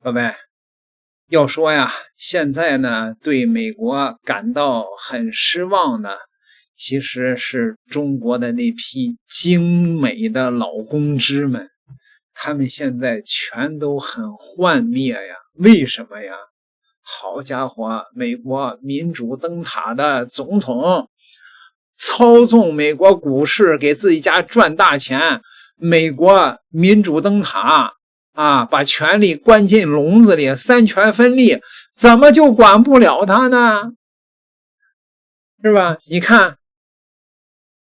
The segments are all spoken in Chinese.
各位，要说呀，现在呢，对美国感到很失望的，其实是中国的那批精美的老公知们，他们现在全都很幻灭呀。为什么呀？好家伙，美国民主灯塔的总统操纵美国股市，给自己家赚大钱，美国民主灯塔把权力关进笼子里，三权分立，怎么就管不了他呢？是吧？你看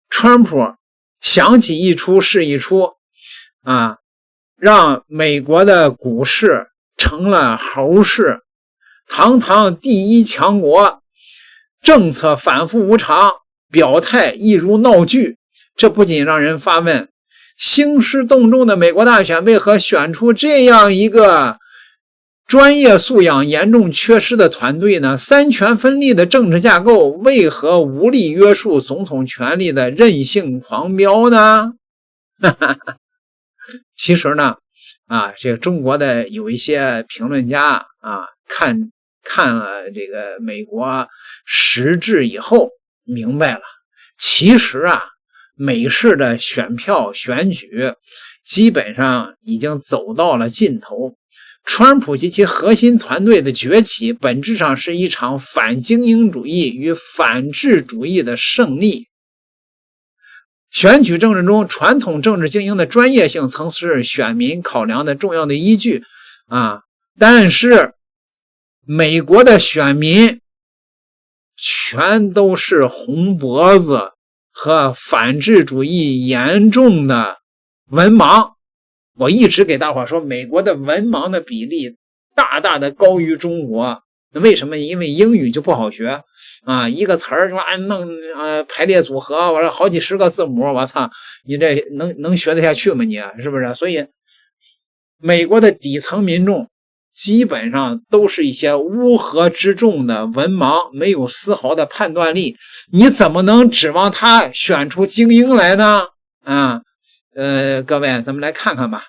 川普想起一出是一出让美国的股市成了猴市，堂堂第一强国，政策反复无常，表态一如闹剧。这不仅让人发问，兴师动众的美国大选为何选出这样一个专业素养严重缺失的团队呢？三权分立的政治架构为何无力约束总统权力的任性狂飙呢？其实呢这个中国的有一些评论家看了这个美国实质以后明白了，其实美式的选票选举基本上已经走到了尽头。川普及其核心团队的崛起本质上是一场反精英主义与反智主义的胜利。选举政治中，传统政治精英的专业性曾是选民考量的重要的依据但是美国的选民全都是红脖子和反智主义严重的文盲。我一直给大伙说，美国的文盲的比例大大的高于中国。为什么？因为英语就不好学一个词儿弄排列组合，我说好几十个字母，我操，你这能学得下去吗？你是不是？所以美国的底层民众基本上都是一些乌合之众的文盲，没有丝毫的判断力，你怎么能指望他选出精英来呢？各位，咱们来看看吧。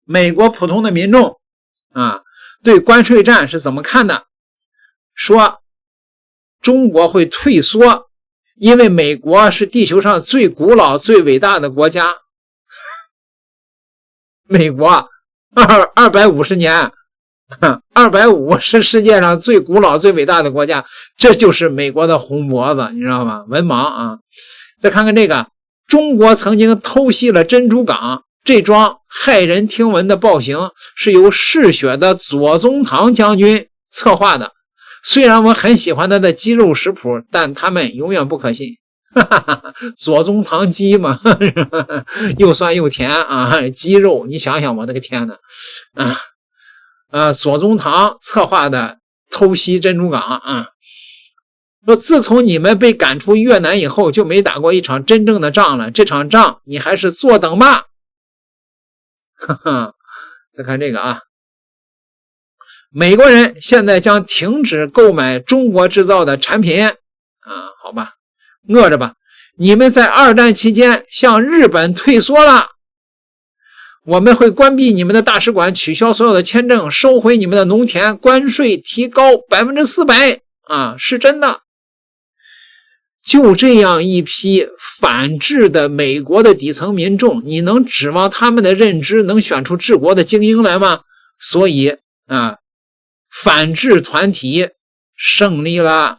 美国普通的民众对关税战是怎么看的？说中国会退缩，因为美国是地球上最古老最伟大的国家。美国250年，250是世界上最古老最伟大的国家，这就是美国的红脖子，你知道吗？文盲再看看这个，中国曾经偷袭了珍珠港，这桩骇人听闻的暴行是由嗜血的左宗棠将军策划的。虽然我很喜欢他的鸡肉食谱，但他们永远不可信。左宗棠鸡嘛，又酸又甜鸡肉，你想想，我的个天哪左宗棠策划的偷袭珍珠港说自从你们被赶出越南以后，就没打过一场真正的仗了，这场仗你还是坐等吧。再看这个美国人现在将停止购买中国制造的产品好吧，饿着吧，你们在二战期间向日本退缩了，我们会关闭你们的大使馆，取消所有的签证，收回你们的农田，关税提高 400%是真的。就这样一批反智的美国的底层民众，你能指望他们的认知能选出治国的精英来吗？所以反智团体胜利了。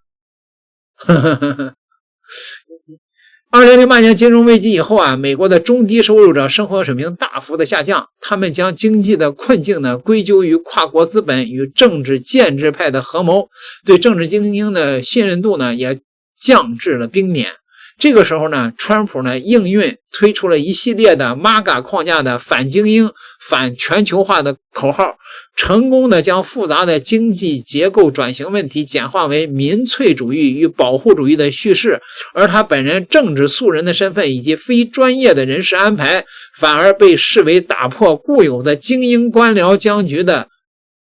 2008年金融危机以后美国的中低收入者生活水平大幅的下降，他们将经济的困境呢归咎于跨国资本与政治建制派的合谋，对政治精英的信任度呢也降至了冰点。这个时候呢，川普呢应运推出了一系列的 MAGA 框架的反精英、反全球化的口号，成功的将复杂的经济结构转型问题简化为民粹主义与保护主义的叙事，而他本人政治素人的身份以及非专业的人事安排，反而被视为打破固有的精英官僚僵局的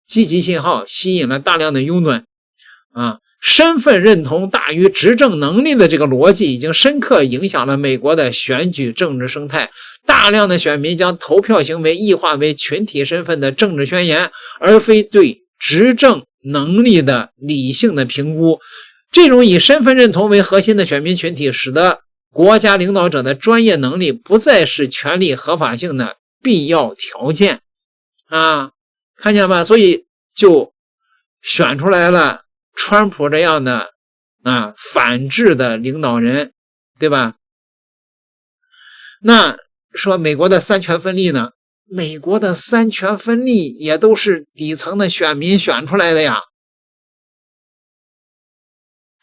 积极信号，吸引了大量的拥趸身份认同大于执政能力的这个逻辑已经深刻影响了美国的选举政治生态。大量的选民将投票行为异化为群体身份的政治宣言，而非对执政能力的理性的评估。这种以身份认同为核心的选民群体，使得国家领导者的专业能力不再是权力合法性的必要条件啊，看见吧？所以就选出来了川普这样的反制的领导人，对吧？那说美国的三权分立呢？美国的三权分立也都是底层的选民选出来的呀。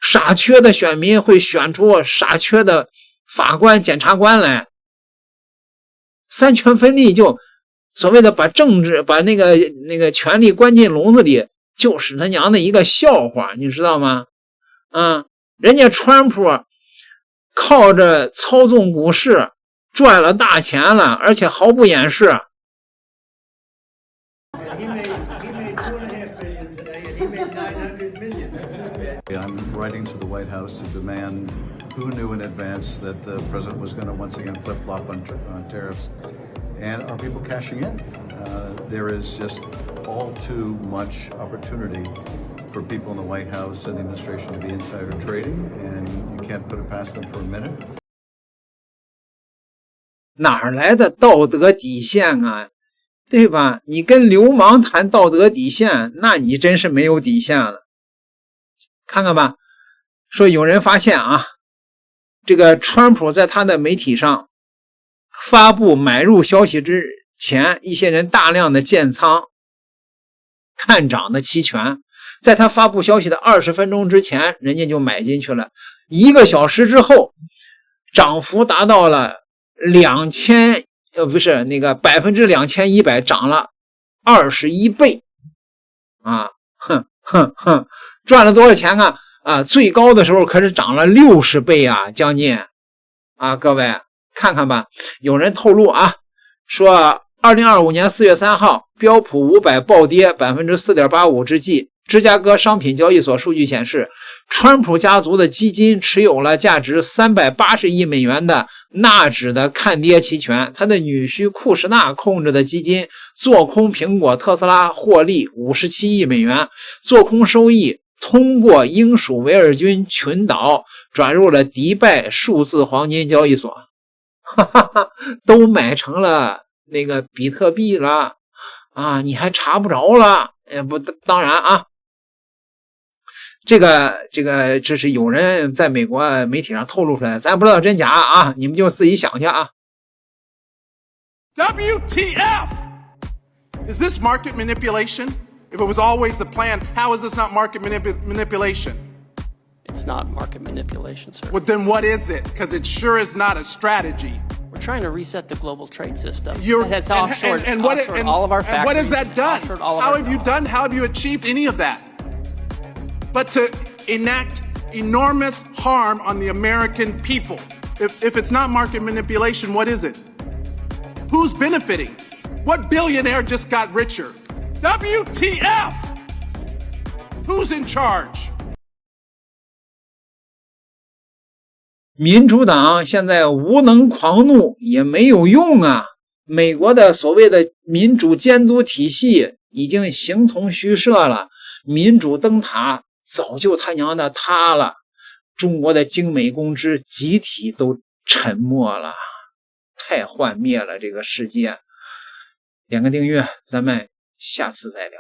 傻缺的选民会选出傻缺的法官、检察官来。三权分立就所谓的把政治把那个权力关进笼子里，就是他娘的一个笑话，你知道吗？人家川普靠着操纵股市赚了大钱了，而且毫不掩饰。I'm writing to the White House to demand who knew in advance that the president was going to once again flip-flop on tariffs, and are people cashing in? There is just all too much opportunity for people in the White House and the administration to be insider trading, and you can't put it past them for a minute. 哪儿来的道德底线啊？对吧？你跟流氓谈道德底线，那你真是没有底线了。看看吧，说有人发现这个川普在他的媒体上发布买入消息之前，一些人大量的建仓看涨的期权，在他发布消息的20分钟之前，人家就买进去了，1个小时之后涨幅达到了2100%，涨了21倍赚了多少钱最高的时候可是涨了60倍将近各位看看吧。有人透露说2025年4月3号标普500暴跌 4.85% 之际，芝加哥商品交易所数据显示，川普家族的基金持有了价值380亿美元的纳指的看跌期权，他的女婿库什纳控制的基金做空苹果、特斯拉获利57亿美元，做空收益通过英属维尔军群岛转入了迪拜数字黄金交易所，都买成了那个比特币了你还查不着了。不，当然这是有人在美国媒体上透露出来，咱不知道真假你们就自己想去WTF? Is this market manipulation? If it was always the plan, how is this not market manipulation? It's not market manipulation, sir. Well, then what is it? Because it sure is not a strategy. We're trying to reset the global trade system. It's offshored all of our factories. And what has that done? How have you achieved any of that? But to enact enormous harm on the American people. If it's not market manipulation, what is it? Who's benefiting? What billionaire just got richer? WTF? Who's in charge? 民主党现在无能狂怒也没有用美国的所谓的民主监督体系已经形同虚设了，民主灯塔早就他娘的塌了，中国的精美公知集体都沉默了，太幻灭了这个世界。点个订阅，咱们下次再聊。